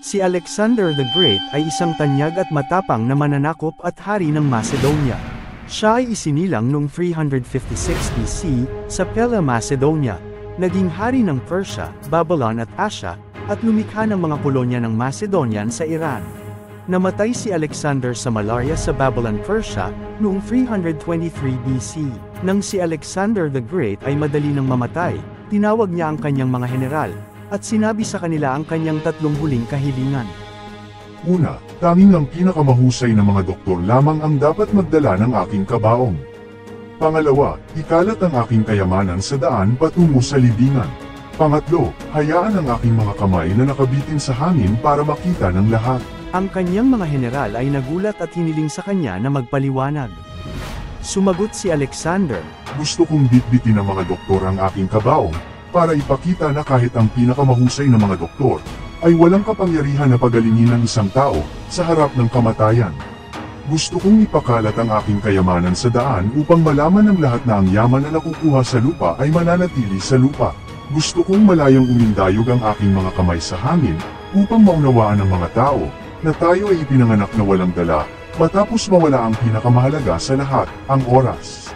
Si Alexander the Great ay isang tanyag at matapang na mananakop at hari ng Macedonia. Siya ay isinilang noong 356 BC sa Pella Macedonia, naging hari ng Persia, Babylon at Asia, at lumikha ng mga kolonya ng Macedonian sa Iran. Namatay si Alexander sa malaria sa Babylon, Persia, noong 323 BC. Nang si Alexander the Great ay madali nang mamatay, tinawag niya ang kanyang mga general, at sinabi sa kanila ang kanyang tatlong huling kahilingan. Una, tanging ang pinakamahusay na mga doktor lamang ang dapat magdala ng aking kabaong. Pangalawa, ikalat ang aking kayamanan sa daan patungo sa libingan. Pangatlo, hayaan ang aking mga kamay na nakabitin sa hangin para makita ng lahat. Ang kanyang mga general ay nagulat at hiniling sa kanya na magpaliwanag. Sumagot si Alexander, Gusto kong bitbitin ng mga doktor ang aking kabaong, para ipakita na kahit ang pinakamahusay na mga doktor, ay walang kapangyarihan na pagalingin ng isang tao, sa harap ng kamatayan. Gusto kong ipakalat ang aking kayamanan sa daan upang malaman ng lahat na ang yaman na nakukuha sa lupa ay mananatili sa lupa. Gusto kong malayang umindayog ang aking mga kamay sa hangin, upang maunawaan ng mga tao, na tayo ay ipinanganak na walang dala, matapos mawala ang pinakamahalaga sa lahat, ang oras.